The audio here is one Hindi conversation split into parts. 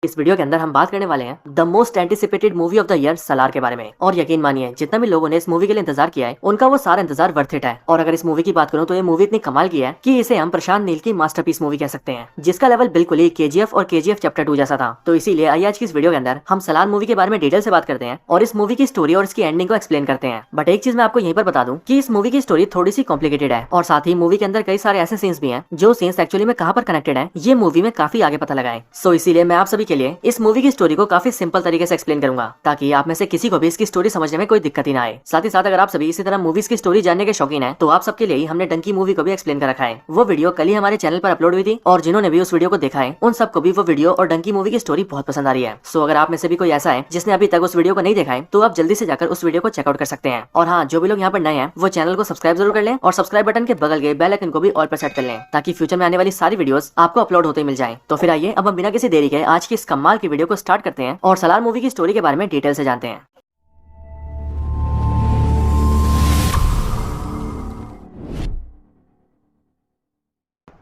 इस वीडियो के अंदर हम बात करने वाले हैं the most anticipated movie of the year Salaar के बारे में। और यकीन मानिए जितना भी लोगों ने इस मूवी के लिए इंतजार किया है उनका वो सारा इंतजार वर्थ इट है। और अगर इस मूवी की बात करूं तो ये मूवी इतनी कमाल की है कि इसे हम प्रशांत नील की मास्टरपीस मूवी कह सकते हैं, जिसका लेवल बिल्कुल ही केजीएफ और केजीएफ चैप्टर 2 जैसा था। तो इसीलिए आइए आज की इस वीडियो के अंदर हम सलार मूवी के बारे में डिटेल से बात करते हैं और इस मूवी की स्टोरी और इसकी एंडिंग को एक्सप्लेन करते हैं। बट एक चीज मैं आपको यहीं पर बता दूं कि इस मूवी की स्टोरी थोड़ी सी कॉम्प्लिकेटेड है और साथ ही मूवी के अंदर कई सारे ऐसे सीन्स भी हैं जो सीन्स एक्चुअली में कहां पर कनेक्टेड है ये मूवी में काफी आगे पता लगा है। सो इसीलिए मैं आप सभी के लिए इस मूवी की स्टोरी को काफी सिंपल तरीके से एक्सप्लेन करूंगा ताकि आप में से किसी को भी इसकी स्टोरी समझने में कोई दिक्कत ही ना आए। साथ ही साथ अगर आप सभी इसी तरह मूवीज की स्टोरी जानने के शौकीन हैं तो आप सबके लिए ही हमने डंकी मूवी को भी एक्सप्लेन कर रखा है। वो वीडियो कल ही हमारे चैनल पर अपलोड हुई थी और जिन्होंने भी उस वीडियो को देखा है उन सबको भी वो वीडियो और डंकी मूवी की स्टोरी बहुत पसंद आ रही है। सो अगर आप में से भी कोई ऐसा है जिसने अभी तक उस वीडियो को नहीं देखा है तो आप जल्दी से जाकर उस वीडियो को चेकआउट कर सकते हैं। और हाँ, जो भी लोग यहाँ पर नए हैं वो चैनल को सब्सक्राइब जरूर कर लें और सब्सक्राइब बटन के बगल के बेल आइकन को भी ऑल पर सेट कर लें ताकि फ्यूचर में आने वाली सारी वीडियोस आपको अपलोड होते ही मिल जाए। तो फिर आइए अब हम बिना किसी देरी के आज की इस कमाल की वीडियो को स्टार्ट करते हैं और सलार मूवी की स्टोरी के बारे में डिटेल से जानते हैं।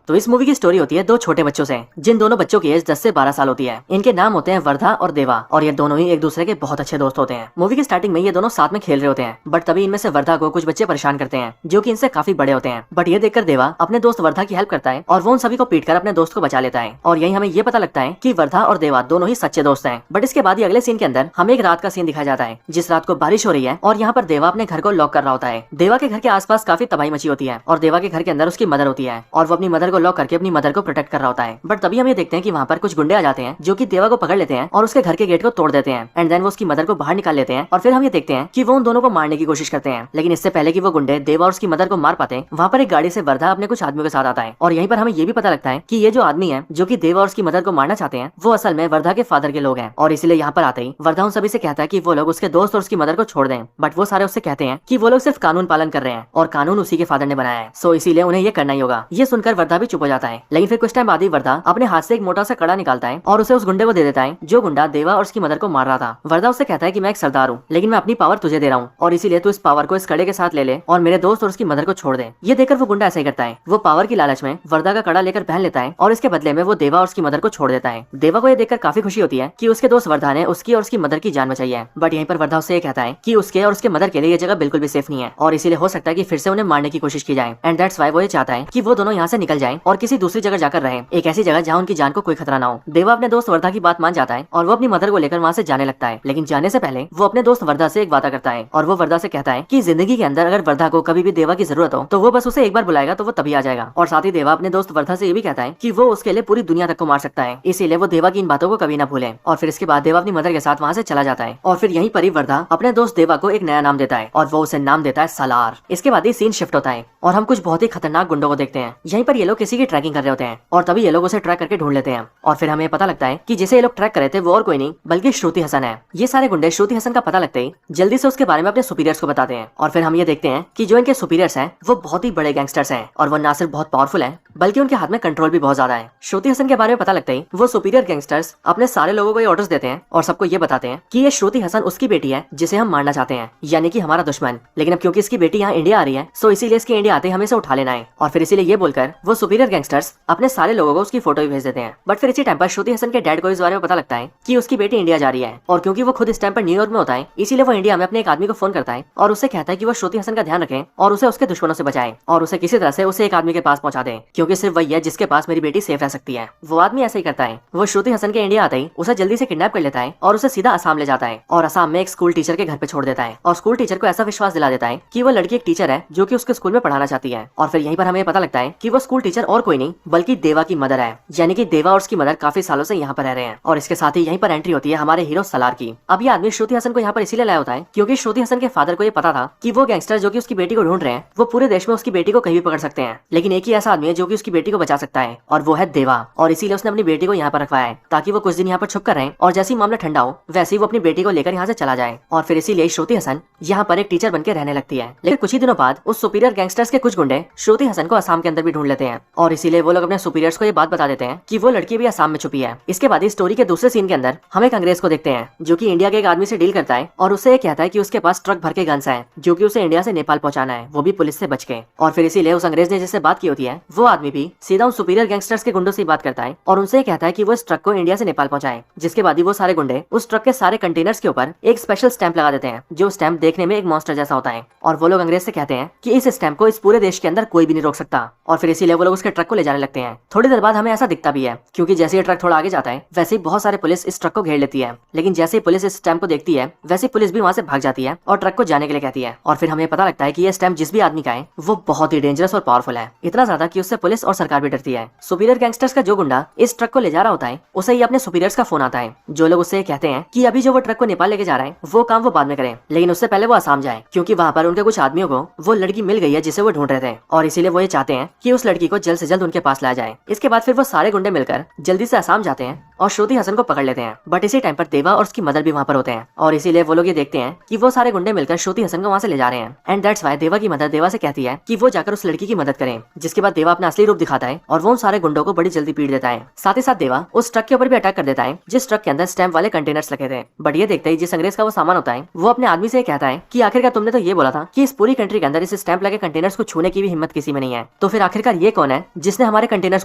तो इस मूवी की स्टोरी होती है दो छोटे बच्चों से, जिन दोनों बच्चों की एज 10 से 12 साल होती है। इनके नाम होते हैं वर्धा और देवा और ये दोनों ही एक दूसरे के बहुत अच्छे दोस्त होते हैं। मूवी की स्टार्टिंग में ये दोनों साथ में खेल रहे होते हैं बट तभी इनमें से वर्धा को कुछ बच्चे परेशान करते हैं जो कि इनसे काफी बड़े होते हैं। बट ये देखकर देवा अपने दोस्त वर्धा की हेल्प करता है और वो उन सभी को पीटकर अपने दोस्त को बचा लेता है। और यही हमें ये पता लगता है कि वर्धा और देवा दोनों ही सच्चे दोस्त हैं। बट इसके बाद ही अगले सीन के अंदर हमें एक रात का सीन दिखाया जाता है जिस रात को बारिश हो रही है और यहाँ पर देवा अपने घर को लॉक कर रहा होता है। देवा के घर के आसपास काफी तबाही मची होती है और देवा के घर के अंदर उसकी मदर होती है और वो अपनी मदर को लॉक करके अपनी मदर को प्रोटेक्ट कर रहा होता है। बट तभी हम ये देखते हैं कि वहाँ पर कुछ गुंडे आ जाते हैं जो कि देवा को पकड़ लेते हैं और उसके घर के गेट को तोड़ देते हैं एंड देन वो उसकी मदर को बाहर निकाल लेते हैं। और फिर हम ये देखते हैं कि वो उन दोनों को मारने की कोशिश करते हैं, लेकिन इससे पहले कि वो गुंडे देवा और उसकी मदर को मार पाते वहाँ पर एक गाड़ी से वर्धा अपने कुछ आदमियों के साथ आता है। और यहीं पर हमें ये भी पता लगता है कि ये जो आदमी है जो कि देवा और उसकी मदर को मारना चाहते हैं वो असल में वर्धा के फादर के लोग हैं। और इसीलिए यहाँ पर आते ही वर्धा उन सभी से कहता है कि वो लोग उसके दोस्त और उसकी मदर को छोड़ दें। बट वो सारे उससे कहते हैं कि वो लोग सिर्फ कानून पालन कर रहे हैं और कानून उसी के फादर ने बनाया है, सो इसीलिए उन्हें ये करना ही होगा। ये सुनकर वर्धा भी चुप हो जाता है, लेकिन फिर कुछ टाइम बाद ही वर्धा अपने हाथ से एक मोटा सा कड़ा निकालता है और उसे उस गुंडे को दे देता है जो गुंडा देवा और उसकी मदर को मार रहा था। वर्धा उससे कहता है कि मैं एक सरदार हूँ लेकिन मैं अपनी पावर तुझे दे रहा हूँ और इसीलिए तू इस पावर को इस कड़े के साथ ले ले और मेरे दोस्त और उसकी मदर को छोड़ दे। ये देखकर वो गुंडा ऐसा ही करता है, वो पावर की लालच में वर्धा का कड़ा लेकर पहन लेता है और इसके बदले में वो देवा और उसकी मदर को छोड़ देता है। देवा को ये देखकर काफी खुशी होती है कि उसके दोस्त वर्धा ने उसकी और उसकी मदर की जान बचाई है। बट यहीं पर वर्धा उससे ये कहता है कि उसके और उसके मदर के लिए ये जगह बिल्कुल भी सेफ नहीं है और इसीलिए हो सकता है कि फिर से उन्हें मारने की कोशिश की जाए एंड दैट्स व्हाई वो ये चाहता है कि वो दोनों यहाँ से निकल जाएं और किसी दूसरी जगह जाकर रहें, एक ऐसी जगह जहाँ उनकी जान को कोई खतरा ना हो। देवा अपने दोस्त वर्धा की बात मान जाता है और वो अपनी मदर को लेकर वहाँ से जाने लगता है, लेकिन जाने से पहले वो अपने दोस्त वर्धा से एक वादा करता है और वो वर्धा से कहता है कि जिंदगी के अंदर अगर वर्धा को कभी भी देवा की जरूरत हो तो वो बस उसे एक बार बुलाएगा तो वो तभी आ जाएगा। और साथ ही देवा अपने दोस्त वर्धा से ये भी कहता है कि वो उसके लिए पूरी दुनिया तक को मार सकता है, इसीलिए वो देवा की इन बातों को कभी ना भूले। और फिर इसके बाद देवा अपनी मदर के साथ वहाँ से चला जाता है और फिर यहीं पर ही वर्धा अपने दोस्त देवा को एक नया नाम देता है और वो उसे नाम देता है सलार। इसके बाद ही सीन शिफ्ट होता है और हम कुछ बहुत ही खतरनाक गुंडों को देखते हैं। यहीं पर ये लोग किसी की ट्रैकिंग कर रहे होते हैं और तभी ये लोग उसे ट्रैक करके ढूंढ लेते हैं और फिर हमें पता लगता है कि जिसे ये लोग ट्रैक कर रहे थे वो और कोई नहीं बल्कि श्रुति हसन है। ये सारे गुंडे श्रुति हसन का पता लगते ही जल्दी से उसके बारे में अपने सुपीरियर्स को बताते हैं और फिर हम ये देखते हैं कि जो इनके सुपीरियर्स हैं वो बहुत ही बड़े गैंगस्टर्स हैं और वो ना सिर्फ बहुत पावरफुल हैं बल्कि उनके हाथ में कंट्रोल भी बहुत ज्यादा है। श्रुति हसन के बारे में पता लगते ही वो सुपीरियर गैंगस्टर्स अपने सारे लोगों को ये ऑर्डर्स देते हैं और सबको ये बताते हैं कि ये श्रुति हसन उसकी बेटी है जिसे हम मारना चाहते हैं, यानी कि हमारा दुश्मन। लेकिन अब क्योंकि इसकी बेटी यहाँ इंडिया आ रही है सो इसीलिए इसके इंडिया आते हमें इसे उठा लेना है। और फिर इसीलिए ये बोलकर वो सुपीरियर गैंगस्टर्स अपने सारे लोगों को उसकी फोटो भी भेज देते हैं। बट फिर इसी टाइम पर श्रुति हसन के डैड को इस बारे में पता लगता है कि उसकी बेटी इंडिया जा रही है और क्योंकि वो खुद इस टाइम पर न्यूयॉर्क में होता है इसीलिए वो इंडिया में अपने एक आदमी को फोन करता है और उससे कहता है कि वो श्रुति हसन का ध्यान रखे और उसे उसके दुश्मनों से बचाए और उसे किसी तरह से उसे एक आदमी के पास पहुंचा दे, क्योंकि सिर्फ वही है जिसके पास मेरी बेटी सेफ रह सकती है। वो आदमी ऐसा ही करता है, वो श्रुति हसन के इंडिया आते ही उसे जल्दी से किडनैप कर लेता है और उसे सीधा असम ले जाता है और असम में एक स्कूल टीचर के घर पे छोड़ देता है और स्कूल टीचर को ऐसा विश्वास दिला देता है कि वो लड़की एक टीचर है जो कि उसके स्कूल में पढ़ाना चाहती है। और फिर यहीं पर हमें पता लगता है कि वो स्कूल टीचर और कोई नहीं बल्कि देवा की मदर है, यानी कि देवा और उसकी मदर काफी सालों से यहाँ पर रह रहे हैं। और इसके साथ ही यहीं पर एंट्री होती है हमारे हीरो सलार की। अब ये आदमी श्रुति हसन को यहाँ पर इसीलिए लाया होता है क्योंकि श्रुति हसन के फादर को ये पता था कि वो गैंगस्टर जो कि उसकी बेटी को ढूंढ रहे हैं वो पूरे देश में उसकी बेटी को कहीं भी पकड़ सकते हैं, लेकिन एक ही ऐसा आदमी है जो कि उसकी बेटी को बचा सकता है और वो है देवा। और इसीलिए उसने अपनी बेटी को यहाँ पर रखवाया है ताकि वो कुछ दिन यहाँ पर छुप कर रहे और जैसे ही मामला ठंडा हो वैसे ही वो अपनी बेटी को लेकर यहाँ से चला जाए। और फिर इसीलिए श्रुति हसन यहाँ पर एक टीचर बनकर रहने लगती है। लेकिन कुछ ही दिनों बाद उस सुपीरियर गैंगस्टर्स के कुछ गुंडे श्रुति हसन को असम के अंदर भी ढूंढ लेते हैं और इसीलिए वो लोग अपने सुपीरियर्स को ये बात बता देते हैं कि वो लड़की भी असम में छुपी है। इसके बाद इस स्टोरी के दूसरे सीन के अंदर हम एक अंग्रेज को देखते हैं जो कि इंडिया के एक आदमी से डील करता है और उससे ये कहता है कि उसके पास ट्रक भर के गन्स हैं जो कि उसे इंडिया से नेपाल पहुंचाना है, वो भी पुलिस से बच के। और फिर इसीलिए उस अंग्रेज ने जिससे बात की होती है वो आदमी भी सीधा उन सुपीरियर गैंगस्टर्स के गुंडों से बात करता है और उनसे कहता है कि वो इस ट्रक को इंडिया से नेपाल पहुंचाए। जिसके बाद ही वो सारे गुंडे उस ट्रक के सारे कंटेनर्स के ऊपर एक स्पेशल स्टैंप लगा देते हैं जो स्टैंप देखने में एक मॉन्स्टर जैसा होता है। और वो लोग अंग्रेज से कहते हैं कि इस स्टैंप को इस पूरे देश के अंदर कोई भी नहीं रोक सकता। और फिर इसीलिए वो लोग उसके ट्रक को ले जाने लगते हैं। थोड़ी देर बाद हमें ऐसा दिखता भी है क्योंकि जैसे ये ट्रक थोड़ा आगे जाता है वैसे ही बहुत सारे पुलिस इस ट्रक को घेर लेती है। लेकिन जैसे ही पुलिस इस स्टैंप को देखती है वैसे पुलिस भी वहां से भाग जाती है और ट्रक को जाने के लिए कहती है। और फिर हमें पता लगता है कि ये स्टैंप जिस भी आदमी का है वो बहुत ही डेंजरस और पावरफुल है, इतना ज्यादा कि उससे पुलिस और सरकार भी डरती है। सुपीरियर गैंगस्टर्स का जो गुंडा इस ट्रक को ले जा रहा होता है उसे ही अपने सुपीरियर्स का फोन आता है जो लोग उससे कहते हैं कि अभी जो वो ट्रक को नेपाल लेके जा रहा है वो काम वो बाद में करें, लेकिन उससे पहले वो आसाम जाए क्योंकि वहाँ पर उनके कुछ आदमियों को वो लड़की मिल गई है जिसे वो ढूंढ रहे थे और इसीलिए वो ये चाहते हैं कि उस लड़की को जल्द से जल्द उनके पास लाया जाए। इसके बाद फिर वो सारे गुंडे मिलकर जल्दी से आसाम जाते हैं और श्रुति हसन को पकड़ लेते हैं। बट इसी टाइम पर देवा और उसकी मदर भी वहाँ पर होते हैं और इसीलिए वो लोग ये देखते हैं कि वो सारे गुंडे मिलकर श्रुति हसन को वहाँ से ले जा रहे हैं। एंड दैट्स व्हाई देवा की मदर देवा से कहती है कि वो जाकर उस लड़की की मदद करें। जिसके बाद देवा अपना असली रूप दिखाता है और वो उन सारे गुंडों को बड़ी जल्दी पीट देता है। साथ ही साथ देवा उस ट्रक के ऊपर भी अटैक कर देता है जिस ट्रक के अंदर स्टैंप वाले कंटेनर्स लगे थे। बट ये देखते ही जिस अंग्रेज का वो सामान होता है वो अपने आदमी से कहता है कि आखिरकार तुमने तो ये बोला था कि इस पूरी कंट्री के अंदर इस स्टैंप लगे कंटेनर्स को छूने की भी हिम्मत किसी में नहीं है, तो फिर आखिरकार ये कौन है जिसने हमारे कंटेनर्स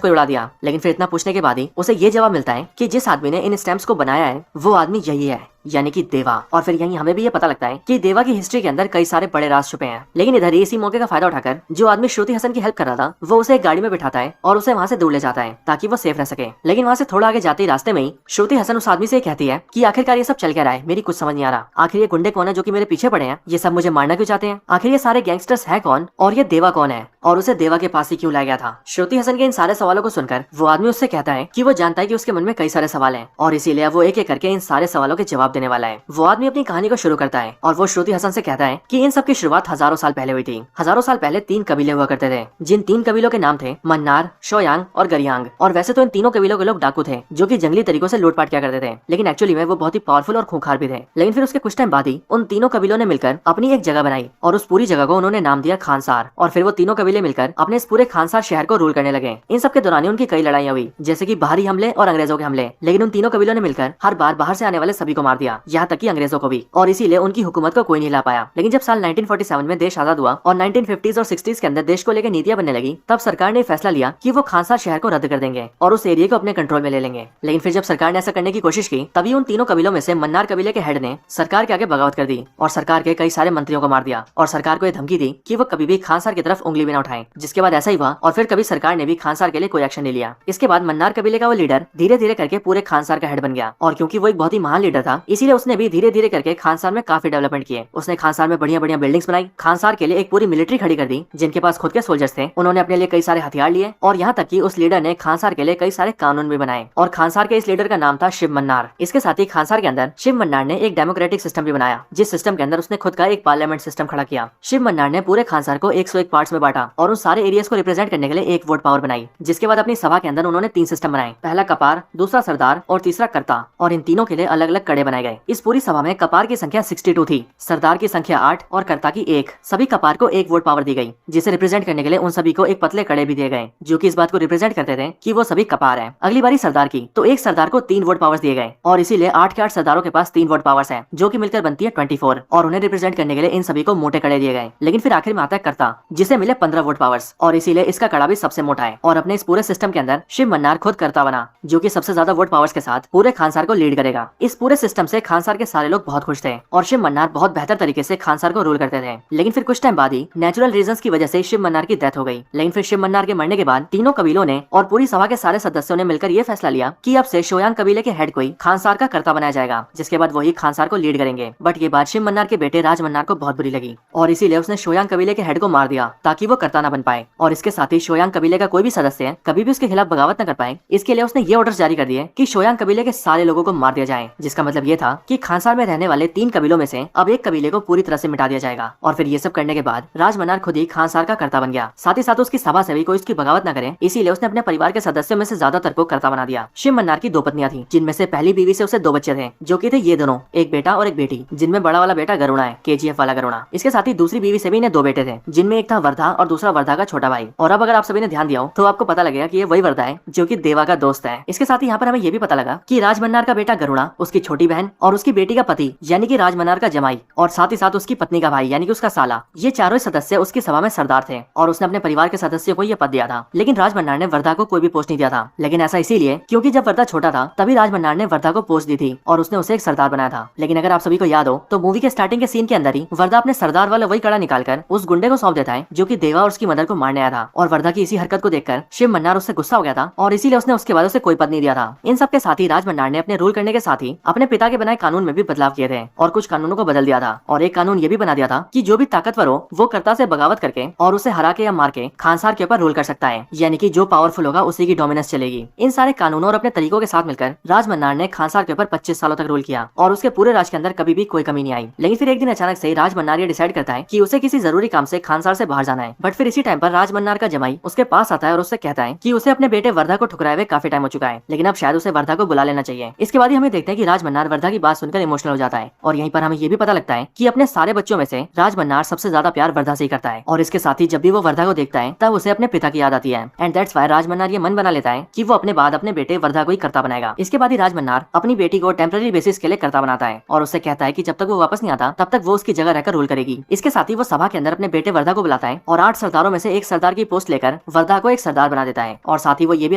को उड़ा दिया। लेकिन फिर इतना पूछने के बाद ही उसे ये जवाब मिलता है कि जिस आदमी ने इन स्टैंप्स को बनाया है वो आदमी यही है, यानी कि देवा। और फिर यहीं हमें भी ये पता लगता है कि देवा की हिस्ट्री के अंदर कई सारे बड़े राज छुपे हैं। लेकिन इधर इसी मौके का फायदा उठाकर जो आदमी श्रुति हसन की हेल्प कर रहा था वो उसे एक गाड़ी में बिठाता है और उसे वहाँ से दूर ले जाता है ताकि वो सेफ रह सके। लेकिन वहाँ से थोड़ा आगे जाते ही रास्ते में ही श्रुति हसन उस आदमी से कहती है कि आखिरकार ये सब चल क्या रहा है, मेरी कुछ समझ नहीं आ रहा। आखिर ये गुंडे कौन है जो कि मेरे पीछे पड़े हैं, ये सब मुझे मारना क्यों चाहते हैं, आखिर ये सारे गैंगस्टर्स है कौन और ये देवा कौन है और उसे देवा के पास ही क्यों लाया गया था। श्रुति हसन के इन सारे सवालों को सुनकर वो आदमी उससे कहता है कि वो जानता है कि उसके मन में कई सारे सवाल हैं और इसीलिए वो एक एक करके इन सारे सवालों के जवाब देने वाला है। वो आदमी अपनी कहानी को शुरू करता है और वो श्रुति हसन से कहता है कि इन सब की शुरुआत हजारों साल पहले हुई थी। हजारों साल पहले 3 कबीले हुआ करते थे जिन 3 कबीलों के नाम थे मन्नार, शोयांग और गरियांग। और वैसे तो इन तीनों कबीलों के लोग डाकू थे जो कि जंगली तरीकों से लूटपाट किया करते थे, लेकिन एक्चुअली में वो बहुत ही पावरफुल और खूंखार भी थे। लेकिन फिर उसके कुछ टाइम बाद ही उन तीनों कबीलों ने मिलकर अपनी एक जगह बनाई और उस पूरी जगह को उन्होंने नाम दिया खानसार। और फिर वो तीनों कबीले मिलकर अपने इस पूरे खानसार शहर को रूल करने लगे। इन सब के दौरान उनकी कई लड़ाइयां हुई जैसे कि बाहरी हमले और अंग्रेजों के हमले, लेकिन उन तीनों कबीलों ने मिलकर हर बार बाहर से आने वाले सभी को मार दिया, यहाँ तक कि अंग्रेजों को भी। और इसीलिए उनकी हुकूमत को कोई नहीं ला पाया। लेकिन जब साल 1947 में देश आजाद हुआ और 1950s और 60s के अंदर देश को लेकर नीतियां बनने लगी तब सरकार ने फैसला लिया कि वो खानसार शहर को रद्द कर देंगे और उस एरिया को अपने कंट्रोल में ले लेंगे। लेकिन फिर जब सरकार ने ऐसा करने की कोशिश की तभी उन तीनों कबीलों में से मन्नार कबीले के हेड ने सरकार के आगे बगावत कर दी और सरकार के कई सारे मंत्रियों को मार दिया और सरकार को यह धमकी दी कि वो कभी भी खानसार की तरफ उंगली भी न उठाएं। जिसके बाद ऐसा ही हुआ और फिर कभी सरकार ने भी खानसार के लिए कोई एक्शन नहीं लिया। इसके बाद मन्नार कबीले का वो लीडर धीरे धीरे करके पूरे खानसार का हेड बन गया और क्योंकि वो एक बहुत ही महान लीडर था इसीलिए उसने भी धीरे धीरे करके खानसार में काफी डेवलपमेंट किए। उसने खानसार में बढ़िया बढ़िया बिल्डिंग्स बनाई, खानसार के लिए एक पूरी मिलिट्री खड़ी कर दी जिनके पास खुद के सोल्जर्स थे। उन्होंने अपने लिए कई सारे हथियार लिए और यहाँ तक कि उस लीडर ने खानसार के लिए कई सारे कानून भी बनाए और खानसार के इस लीडर का नाम था शिव मन्नार। इसके साथ ही खानसार के अंदर शिव मन्नार ने एक डेमोक्रेटिक सिस्टम भी बनाया जिस सिस्टम के अंदर उसने खुद का एक पार्लियामेंट सिस्टम खड़ा किया। शिव मन्नार ने पूरे खानसार को 101 पार्ट्स में बांटा और उन सारे एरियाज को रिप्रेजेंट करने के लिए एक वोट पावर बनाई। जिसके बाद अपनी सभा के अंदर उन्होंने 3 सिस्टम बनाए, पहला कपार, दूसरा सरदार और तीसरा कर्ता, और इन तीनों के लिए अलग अलग कड़े बनाए गए। इस पूरी सभा में कपार की संख्या 62 थी, सरदार की संख्या 8 और कर्ता की 1। सभी कपार को एक वोट पावर दी गई जिसे रिप्रेजेंट करने के लिए उन सभी को एक पतले कड़े भी दिए गए जो कि इस बात को रिप्रेजेंट करते थे कि वो सभी कपार हैं। अगली बारी सरदार की तो एक सरदार को 3 वोट पावर्स दिए गए और इसीलिए 8 के 8 सरदारों के पास 3 वोट पावर्स हैं जो कि मिलकर बनती है 24 और उन्हें रिप्रेजेंट करने के लिए इन सभी को मोटे कड़े दिए गए। लेकिन फिर आखिर में आता है कर्ता जिसे मिले 15 वोट पावर्स और इसीलिए इसका कड़ा भी सबसे मोटा है। और अपने इस पूरे सिस्टम के अंदर शिव मन्नार खुद कर्ता बना जो कि सबसे ज्यादा वोट पावर्स के साथ पूरे खानसार को लीड करेगा। इस पूरे सिस्टम से खानसार के सारे लोग बहुत खुश थे और शिव मन्नार बहुत बेहतर तरीके से खानसार को रूल करते थे। लेकिन फिर कुछ टाइम बाद ही नेचुरल रीजंस की वजह से शिव मन्नार की डेथ हो गई। लेकिन फिर शिव मन्नार के मरने के बाद तीनों कबीलों ने और पूरी सभा के सारे सदस्यों ने मिलकर ये फैसला लिया कि अब से शोयांग कबीले के हेड को ही खानसार का कर्ता बनाया जाएगा जिसके बाद वही खानसार को लीड करेंगे। बट ये बात शिव मन्नार के बेटे राज मन्नार को बहुत बुरी लगी और इसीलिए उसने शोयांग कबीले के हेड को मार दिया ताकि वो कर्ता न बन पाए। और इसके साथ ही शोयांग कबीले का कोई भी सदस्य कभी भी उसके खिलाफ बगावत न कर पाए इसके लिए उसने ये ऑर्डर जारी कर दिए कि शोयांग कबीले के सारे लोगों को मार दिया जाए। जिसका मतलब ये था कि खानसार में रहने वाले 3 कबीलों में से अब एक कबीले को पूरी तरह से मिटा दिया जाएगा। और फिर ये सब करने के बाद राजमन्नार खुद ही खानसार का कर्ता बन गया। साथ ही साथ उसकी सभा से भी कोई इसकी बगावत न करे, इसीलिए उसने अपने परिवार के सदस्यों में से ज्यादातर को कर्ता बना दिया। शिव मन्नार की 2 पत्नियां थी, जिनमें से पहली बीवी से उसे 2 बच्चे थे, जो कि थे ये दोनों, एक बेटा और एक बेटी, जिनमें बड़ा वाला बेटा गरुड़ा है, KGF वाला गरुड़ा। इसके साथ ही दूसरी बीवी से भी इन्हें 2 बेटे थे, जिनमें एक था वर्धा और दूसरा वर्धा का छोटा भाई। और अब अगर आप सभी ने ध्यान दिया हो तो आपको पता लगेगा कि ये वही वर्धा है जो कि देवा का दोस्त है। इसके साथ ही यहाँ पर हमें ये भी पता लगा कि राजमन्नार का बेटा गरुड़ा, उसकी छोटी बहन और उसकी बेटी का पति यानी कि राजमन्नार का जमाई, और साथ ही साथ उसकी पत्नी का भाई यानी कि उसका साला, ये चारों सदस्य उसकी सभा में सरदार थे और उसने अपने परिवार के सदस्यों को यह पद दिया था। लेकिन राजमन्नार ने वर्धा को कोई भी पोस्ट नहीं दिया था। लेकिन ऐसा इसीलिए क्योंकि जब वर्धा छोटा था तभी राजमन्नार ने वर्धा को पोस्ट दी थी और उसने उसे एक सरदार बनाया था। लेकिन अगर आप सभी को याद हो तो मूवी के स्टार्टिंग के सीन के अंदर ही वर्धा अपने सरदार वाला वही कड़ा निकालकर उस गुंडे को सौंप देता है जो कि देवा और उसकी मदर को मारने आया था। और वर्धा की इसी हरकत को देखकर शिव मन्नार उससे गुस्सा हो गया था और इसीलिए उसने उसके बाद उसे कोई पद नहीं दिया था। इन सब के साथ ही राजमन्नार ने अपने रूल करने के साथ ही अपने पिता के बनाए कानून में भी बदलाव किए थे और कुछ कानूनों को बदल दिया था। और एक कानून ये भी बना दिया था कि जो भी ताकतवर हो वो कर्ता से बगावत करके और उसे हरा के या मार के खानसार के ऊपर रूल कर सकता है, यानी कि जो पावरफुल होगा उसी की डोमिनेंस चलेगी। इन सारे कानूनों और अपने तरीकों के साथ मिलकर राजमन्नार ने खानसार के ऊपर 25 सालों तक रूल किया और उसके पूरे राज के अंदर कभी भी कोई कमी नहीं आई। लेकिन फिर एक दिन अचानक से राजमन्नार ये डिसाइड करता है कि उसे किसी जरूरी काम से खानसार से बाहर जाना है। बट फिर इसी टाइम पर राजमन्नार का जमाई उसके पास आता है और उससे कहता है कि उसे अपने बेटे वर्धा को ठुकराए हुए काफी टाइम हो चुका है, लेकिन अब शायद उसे वर्धा को बुला लेना चाहिए। इसके बाद ही हमें देखते हैं कि राजमन्नार वर्धा की बात सुनकर इमोशनल हो जाता है और यहीं पर हमें ये भी पता लगता है कि अपने सारे बच्चों में से राजमन्नार सबसे ज्यादा प्यार वर्धा से ही करता है। और इसके साथ ही जब भी वो वर्धा को देखता है तब उसे अपने पिता की याद आती है एंड दैट्स व्हाई राजमन्नार ये मन बना लेता है कि वो अपने बाद अपने बेटे वर्धा को ही कर्ता बनाएगा। इसके बाद ही राजमन्नार अपनी बेटी को टेम्पररी बेसिस के लिए कर्ता बनाता है और उससे कहता है कि जब तक वो वापस नहीं आता तब तक वो उसकी जगह रहकर रूल करेगी। इसके साथ ही वो सभा के अंदर अपने बेटे वर्धा को बुलाता है और 8 सरदारों में से एक सरदार की पोस्ट लेकर वर्धा को एक सरदार बना देता है। और साथ ही वो ये भी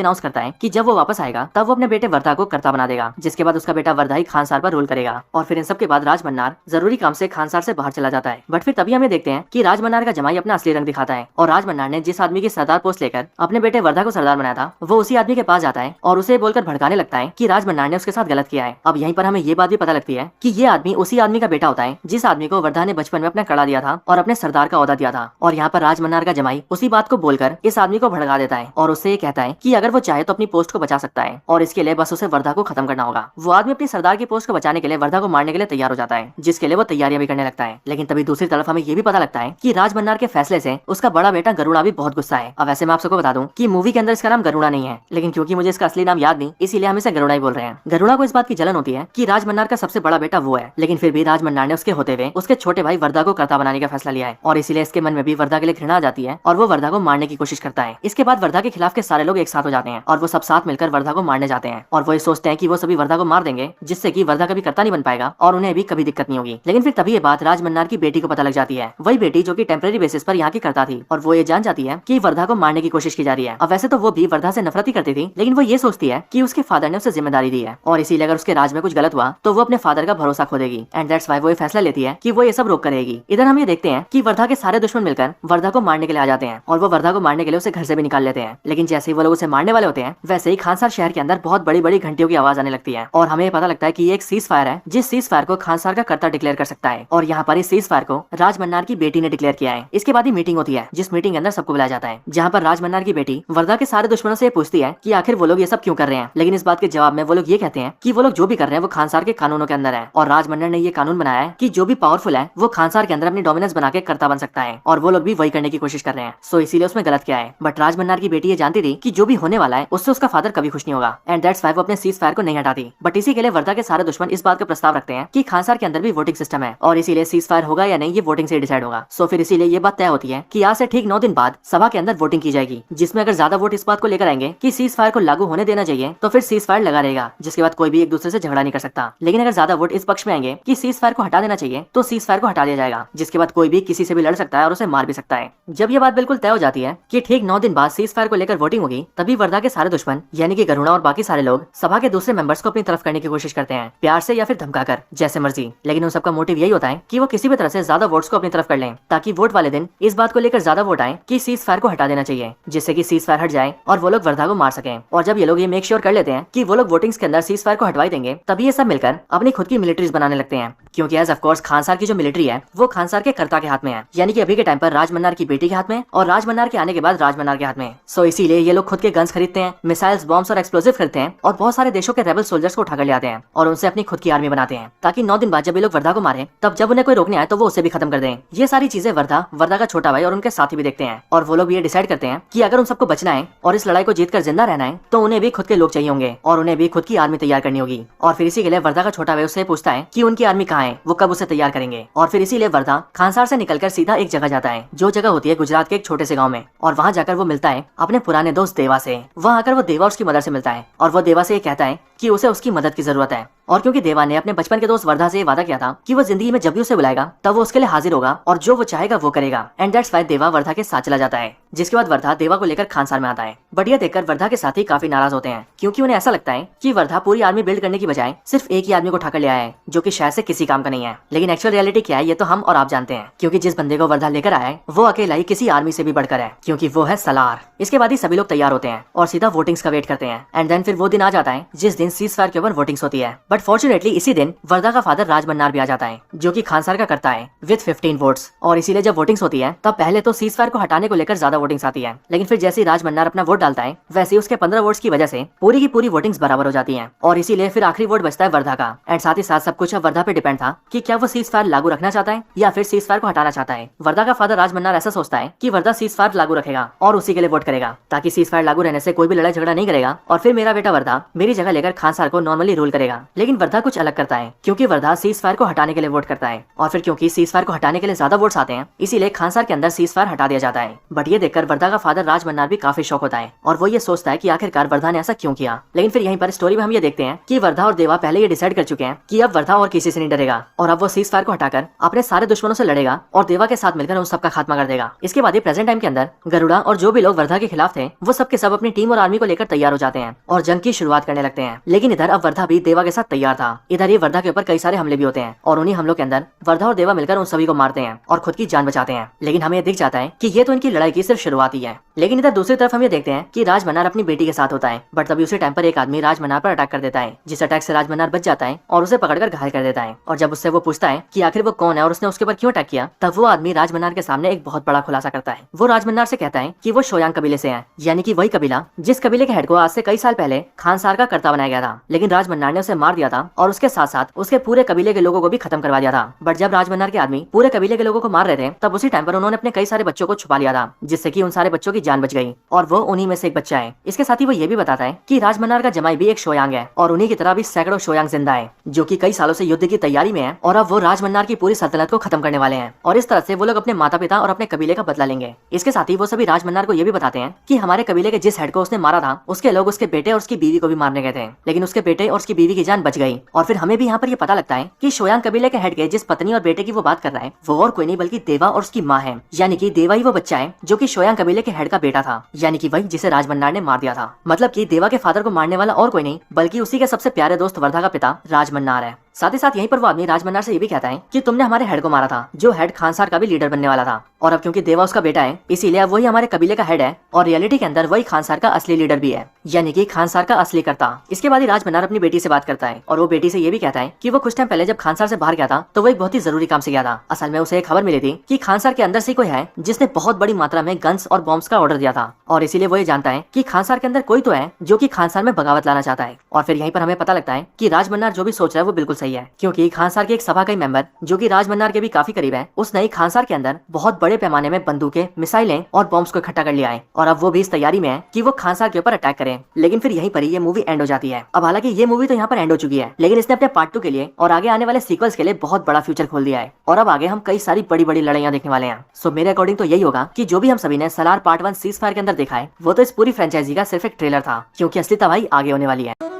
अनाउंस करता है कि जब वो वापस आएगा तब वो अपने बेटे वर्धा को कर्ता बना देगा, जिसके बाद उसका बेटा वर्धा ही खानसार पर रूल करेगा। और फिर इन सब के बाद राजमन्नार जरूरी काम से खानसार से बाहर चला जाता है। बट फिर तभी हमें देखते हैं कि राजमन्नार का जमाई अपना असली रंग दिखाता है और राजमन्नार ने जिस आदमी की सरदार पोस्ट लेकर अपने बेटे वर्धा को सरदार बनाया था वो उसी आदमी के पास जाता है और उसे बोलकर भड़काने लगता है कि राजमन्नार ने उसके साथ गलत किया है। अब यहीं पर हमें ये बात भी पता लगती है कि ये आदमी उसी आदमी का बेटा होता है जिस आदमी को वर्धा ने बचपन में अपना कड़ा दिया था और अपने सरदार का ओहदा दिया था। और यहाँ पर राजमन्नार का जमाई उसी बात को बोलकर इस आदमी को भड़का देता है और उससे ये कहता है कि अगर वो चाहे तो अपनी पोस्ट को बचा सकता है और इसके लिए बस उसे वर्धा को खत्म करना होगा। वो आदमी अपनी सरदार की पोस्ट को बचाने के लिए वर्धा को मारने के लिए तैयार हो जाता है, जिसके लिए वो तैयारियां भी करने लगता है। लेकिन तभी दूसरी तरफ हमें ये भी पता लगता है कि राजमन्नार के फैसले से उसका बड़ा बेटा गरुड़ा भी बहुत गुस्सा है। अब वैसे मैं आप सबको बता दूं कि मूवी के अंदर इसका नाम गरुड़ा नहीं है, लेकिन क्योंकि मुझे इसका असली नाम याद नहीं इसीलिए हम इसे गरुड़ा ही बोल रहे हैं। गरुड़ा को इस बात की जलन होती है कि राजमन्नार का सबसे बड़ा बेटा वो है, लेकिन फिर भी राजमन्नार ने उसके होते हुए उसके छोटे भाई वर्धा को कर्ता बनाने का फैसला लिया है और इसीलिए इसके मन में भी वर्धा के लिए घृणा आ जाती है और वो वर्धा को मारने की कोशिश करता है। इसके बाद वर्धा के खिलाफ के सारे लोग एक साथ हो जाते हैं और वो सब साथ मिलकर वर्धा को मारने जाते हैं और वो ये सोचते हैं कि वो सभी वर्धा को मार देंगे जिससे कि वर्धा कभी कर्ता नहीं बन पाएगा और उन्हें भी कभी दिक्कत नहीं होगी। लेकिन फिर तभी ये बात राजमन्नार की बेटी को पता लग जाती है, वही बेटी जो कि टेम्पररी बेसिस पर यहाँ की कर्ता थी, और वो ये जान जाती है कि वर्धा को मारने की कोशिश की जा रही है। अब वैसे तो वो भी वर्धा से नफरत ही करती थी, लेकिन वो ये सोचती है कि उसके फादर ने उसे जिम्मेदारी दी है और इसीलिए अगर उसके राज में कुछ गलत हुआ तो वो अपने फादर का भरोसा खो देगी एंड दैट्स व्हाई वो ये फैसला लेती है कि वो ये सब रोक करेगी। इधर हम ये देखते हैं कि वर्धा के सारे दुश्मन मिलकर वर्धा को मारने के लिए आ जाते हैं और वो वर्धा को मारने के लिए उसे घर से भी निकाल लेते हैं। लेकिन जैसे ही वो लोग उसे मारने वाले होते हैं वैसे ही खानसार शहर के अंदर बहुत बड़ी बड़ी घंटियों की आवाज आने लगती है और हमें पता लगता है कि ये एक सीज फायर है जिस सीज फायर को खानसार का कर्ता डिक्लेयर कर सकता है और यहाँ पर इस सीज फायर को राजमन्नार की बेटी ने डिक्लेयर किया है। इसके बाद ही मीटिंग होती है जिस मीटिंग के अंदर सबको बुलाया जाता है, जहाँ पर राजमन्नार की बेटी वर्धा के सारे दुश्मनों से पूछती है कि आखिर वो लोग ये सब क्यों कर रहे हैं। लेकिन इस बात के जवाब में वो लोग ये कहते हैं कि वो लोग जो भी कर रहे हैं वो खानसार के कानूनों के अंदर है और राजमन्नार ने ये कानून बनाया है कि जो भी पावरफुल है वो खानसार के अंदर अपनी डोमिनेंस बना के कर्ता बन सकता है और वो लोग भी वही करने की कोशिश कर रहे हैं। सो इसीलिए उसमें गलत क्या है। बट राजमन्नार की बेटी ये जानती थी कि जो भी होने वाला है उससे उसका फादर कभी खुश नहीं होगा एंड दैट्स व्हाई वो अपने सीज फायर को नहीं हटाती। बट इसी के लिए वर्धा के सारे दुश्मन इस बात का प्रस्ताव रखते हैं कि खानसार के अंदर भी वोटिंग सिस्टम है और इसीलिए सीज फायर होगा या नहीं ये वोटिंग से डिसाइड होगा। सो फिर इसीलिए ये बात तय होती है कि आज से ठीक 9 दिन बाद सभा के अंदर वोटिंग की जाएगी, जिसमें अगर ज्यादा वोट इस बात को लेकर आएंगे कि सीज फायर को लागू होने देना चाहिए तो फिर सीज फायर लगा रहेगा, जिसके बाद कोई भी एक दूसरे से झगड़ा नहीं कर सकता। लेकिन अगर ज्यादा वोट इस पक्ष में आएंगे कि सीज फायर को हटा देना चाहिए तो सीज फायर को हटा दिया जाएगा, जिसके बाद कोई भी किसी से भी लड़ सकता है और उसे मार भी सकता है। जब ये बात बिल्कुल तय हो जाती है कि ठीक 9 दिन बाद सीज फायर को लेकर वोटिंग होगी तभी वर्धा के सारे दुश्मन यानी कि गरुड़ा और बाकी सारे लोग सभा के दूसरे मेंबर्स को अपनी तरफ करने की कोशिश करते हैं, प्यार से या फिर धमकाकर, जैसे मर्जी। लेकिन उन सबका मोटिव यही होता है कि वो किसी भी तरह से ज्यादा वोट्स को अपनी तरफ कर लें ताकि वोट वाले दिन इस बात को लेकर ज्यादा वोट आए कि सीज फायर को हटा देना चाहिए, जिससे कि सीज फायर हट जाए और वो लोग वर्धा को मार सकें। और जब ये लोग ये मेक श्योर कर लेते हैं कि वो लोग वोटिंग्स के अंदर सीज फायर को हटवाई देंगे तभी ये सब मिलकर अपनी खुद की मिलिट्रीज बनाने लगते हैं, क्योंकि एज ऑफ कोर्स खानसार की जो मिलिट्री है वो खानसार के कर्ता के हाथ में है, यानी कि अभी के टाइम पर राजमन्नार की बेटी के हाथ में और राजमन्नार के आने के बाद राजमन्नार के हाथ में। सो इसीलिए ये लोग खुद के गन्स खरीदते हैं, मिसाइल्स, बॉम्ब्स और एक्सप्लोसिव खरीदते हैं और बहुत सारे देशों के रेबल सोल्जर्स को उठाकर ले आते हैं और उनसे उससे अपनी खुद की आर्मी बनाते हैं ताकि 9 दिन बाद जब ये लोग वर्धा को मारे तब जब उन्हें कोई रोकने आए तो वो उसे भी खत्म कर दें। ये सारी चीजें वर्धा का छोटा भाई और उनके साथी भी देखते हैं और वो लोग भी ये डिसाइड करते हैं कि अगर उन सबको बचना है और इस लड़ाई को जीतकर जिंदा रहना है तो उन्हें भी खुद के लोग चाहिए होंगे और उन्हें भी खुद की आर्मी तैयार करनी होगी। और फिर इसी के लिए वर्धा का छोटा भाई उससे पूछता है कि उनकी आर्मी कहाँ है, वो कब उसे तैयार करेंगे। और फिर इसीलिए वर्धा खानसार से निकलकर सीधा एक जगह जाता है जो जगह होती है गुजरात के एक छोटे से गाँव में। और वहाँ जाकर वो मिलता है अपने पुराने दोस्त देवा से। वहाँ आकर वो देवा उसकी मदर से मिलता है और वो देवा से ये कहता है कि उसे उसकी मदद की जरूरत है। और क्योंकि देवा ने अपने बचपन के दोस्त वर्धा से वादा किया था कि वो जिंदगी में जब भी उसे बुलाएगा तब वो उसके लिए हाजिर होगा और जो वो चाहेगा वो करेगा। एंड दैट्स व्हाई देवा वर्धा के साथ चला जाता है। जिसके बाद वर्धा देवा को लेकर खानसार में आता है। बट ये देखकर वर्धा के साथी काफी नाराज होते हैं क्योंकि उन्हें ऐसा लगता है कि वर्धा पूरी आर्मी बिल्ड करने की बजाय सिर्फ एक ही आदमी को उठाकर ले आया है जो कि शायद से किसी काम का नहीं है। लेकिन एक्चुअल रियलिटी क्या है ये तो हम और आप जानते हैं क्योंकि जिस बंदे को वर्धा लेकर आया है वो अकेला ही किसी आर्मी से भी बढ़कर है क्योंकि वो है सलार। इसके बाद ही सभी लोग तैयार होते हैं और सीधा वोटिंग्स का वेट करते हैं। एंड देन फिर वो दिन आ जाता है जिस दिन सीज फायर के ऊपर वोटिंग्स होती है। बट फॉर्चुनेटली इसी दिन वर्धा का फादर राज मन्नार भी आ जाता है जो कि खानसार का करता है विद 15 वोट्स। और इसीलिए जब वोटिंग्स होती है तब पहले तो सीज फायर को हटाने को लेकर ज्यादा वोटिंग्स आती है लेकिन फिर जैसे ही राज मन्नार अपना वोट डालता है वैसे ही उसके 15 वोट्स की वजह से पूरी की पूरी वोटिंग्स बराबर हो जाती है। और इसीलिए फिर आखिरी वोट बचता है वर्धा का। एंड साथ ही साथ सब कुछ अब वर्धा पे डिपेंड था कि क्या वो सीज फायर लागू रखना चाहता है या फिर सीज फायर को हटाना चाहता है। वर्धा का फादर राज मन्नार ऐसा सोचता है कि वर्धा सीज फायर लागू रखेगा और उसी के लिए वोट करेगा ताकि सीज फायर लागू रहने से कोई भी लड़ाई झगड़ा नहीं करेगा और फिर मेरा बेटा वर्धा मेरी जगह लेकर खानसार को नॉर्मली रूल करेगा। लेकिन वर्धा कुछ अलग करता है क्योंकि वर्धा सीज फायर को हटाने के लिए वोट करता है और फिर क्योंकि सीज फायर को हटाने के लिए ज्यादा वोट्स आते हैं इसीलिए खानसार के अंदर सीज फायर हटा दिया जाता है। बट ये देखकर वर्धा का फादर राज मन्नार भी काफी शौक होता है और वो ये सोचता है कि आखिरकार वर्धा ने ऐसा क्यों किया। लेकिन फिर यहीं पर स्टोरी में हम ये देखते हैं कि वर्धा और देवा पहले ये डिसाइड कर चुके हैं कि अब वर्धा और किसी से नहीं डरेगा और अब वो सीज फायर को हटाकर अपने सारे दुश्मनों से लड़ेगा और देवा के साथ मिलकर उन सबका खात्मा कर देगा। इसके बाद प्रेजेंट टाइम के अंदर गरुड़ा और जो भी लोग वर्धा के खिलाफ थे वो सबके सब अपनी टीम और आर्मी को लेकर तैयार हो जाते हैं और जंग की शुरुआत करने लगते हैं। लेकिन इधर अब वर्धा भी देवा के साथ तैयार था। इधर ही वर्धा के ऊपर कई सारे हमले भी होते हैं और उन्हीं हमलों के अंदर वर्धा और देवा मिलकर उन सभी को मारते हैं और खुद की जान बचाते हैं। लेकिन हमें दिख जाता है कि ये तो इनकी लड़ाई की सिर्फ शुरुआत ही है। लेकिन इधर दूसरी तरफ हम ये देखते हैं कि राज मन्नार अपनी बेटी के साथ होता है। बट तभी उसी टाइम पर एक आदमी राज मन्नार पर अटैक कर देता है जिस अटैक से राज मन्नार बच जाता है और उसे पकड़कर घायल कर देता है। और जब उससे वो पूछता है कि आखिर वो कौन है और उसने उसके ऊपर क्यों अटैक किया तब वो आदमी राज मन्नार के सामने एक बहुत बड़ा खुलासा करता है। वो राज मन्नार से कहता है कि वो शोयांग कबीले से है यानी कि वही कबीला जिस कबीले के हेड को आज से कई साल पहले खानसार का कर्ता बनाया गया था। लेकिन राज मन्नार ने उसे मार दिया था और उसके साथ साथ उसके पूरे कबीले के लोगों को भी खत्म करवा दिया था। बट जब राज मन्नार के आदमी पूरे कबीले के लोगों को मार रहे थे तब उसी टाइम पर उन्होंने अपने कई सारे बच्चों को छुपा लिया था जिससे कि उन सारे बच्चों की जान बच गई और वो उन्हीं में से एक बच्चा है। इसके साथ ही वो ये भी बताता है कि राज मन्नार का जमाई भी एक शोयांग है और उन्हीं की तरह भी सैकड़ों शोयांग जिंदा है जो कि कई सालों से युद्ध की तैयारी में है और अब वो राज मन्नार की पूरी सल्तनत को खत्म करने वाले हैं और इस तरह से वो लोग अपने माता पिता और अपने कबीले का बदला लेंगे। इसके साथ ही वो सभी राज मन्नार को ये भी बताते हैं कि हमारे कबीले के जिस हेड को उसने मारा था उसके लोग उसके बेटे और उसकी बीवी को भी मारने गए थे लेकिन उसके बेटे और उसकी बीवी की जान बच गई। और फिर हमें भी यहाँ पर ये पता लगता है कि शोयांग कबीले के हेड के जिस पत्नी और बेटे की वो बात कर रहा है वो और कोई नहीं बल्कि देवा और उसकी माँ है। यानी कि देवा ही वो बच्चा है जो कि शोयांग कबीले के हेड का बेटा था यानी कि वही जिसे राज मन्नार ने मार दिया था। मतलब कि देवा के फादर को मारने वाला और कोई नहीं बल्कि उसी के सबसे प्यारे दोस्त वर्धा का पिता राज मन्नार है। साथ ही साथ यहीं पर वो आदमी राज मन्नार से ये भी कहता है कि तुमने हमारे हेड को मारा था जो हेड खानसार का भी लीडर बनने वाला था और अब क्योंकि देवा उसका बेटा है इसीलिए अब वही हमारे कबीले का हेड है और रियलिटी के अंदर वही खानसार का असली लीडर भी है यानी कि खानसार का असली कर्ता। इसके बाद ही राज मन्नार अपनी बेटी से बात करता है और वो बेटी से ये भी कहता है कि वो कुछ टाइम पहले जब खानसार से बाहर गया था तो वो एक बहुत ही जरूरी काम से गया था। असल में उसे एक खबर मिली थी कि खानसार के अंदर से कोई है जिसने बहुत बड़ी मात्रा में गन्स और बॉम्ब्स का ऑर्डर दिया था और इसीलिए वो ये जानता है कि खानसार के अंदर कोई तो है जो कि खानसार में बगावत लाना चाहता है। और फिर यहीं पर हमें पता लगता है कि राज मन्नार जो भी सोच रहा है वो बिल्कुल सही है क्योंकि खानसार के एक सभा का ही मेंबर जो कि राज मन्नार के भी काफी करीब है उसने ही खानसार के अंदर बहुत बड़े पैमाने में बंदूकें मिसाइलें और बॉम्ब्स को इकट्ठा कर लिया है और अब वो भी इस तैयारी में है कि वो खानसार के ऊपर अटैक करें। लेकिन फिर यहीं पर ही ये मूवी एंड हो जाती है। अब हालांकि ये मूवी तो यहाँ पर एंड हो चुकी है लेकिन इसने अपने पार्ट 2 के लिए और आगे आने वाले सीक्वल्स के लिए बहुत बड़ा फ्यूचर खोल दिया है और अब आगे हम कई सारी बड़ी बड़ी लड़ाइयां देखने वाले हैं। सो मेरे अकॉर्डिंग तो यही होगा कि जो भी हम सभी ने सलार पार्ट 1 सीज फायर के अंदर देखा है वो तो इस पूरी फ्रेंचाइजी का सिर्फ एक ट्रेलर था क्योंकि असली तबाही आगे होने वाली है।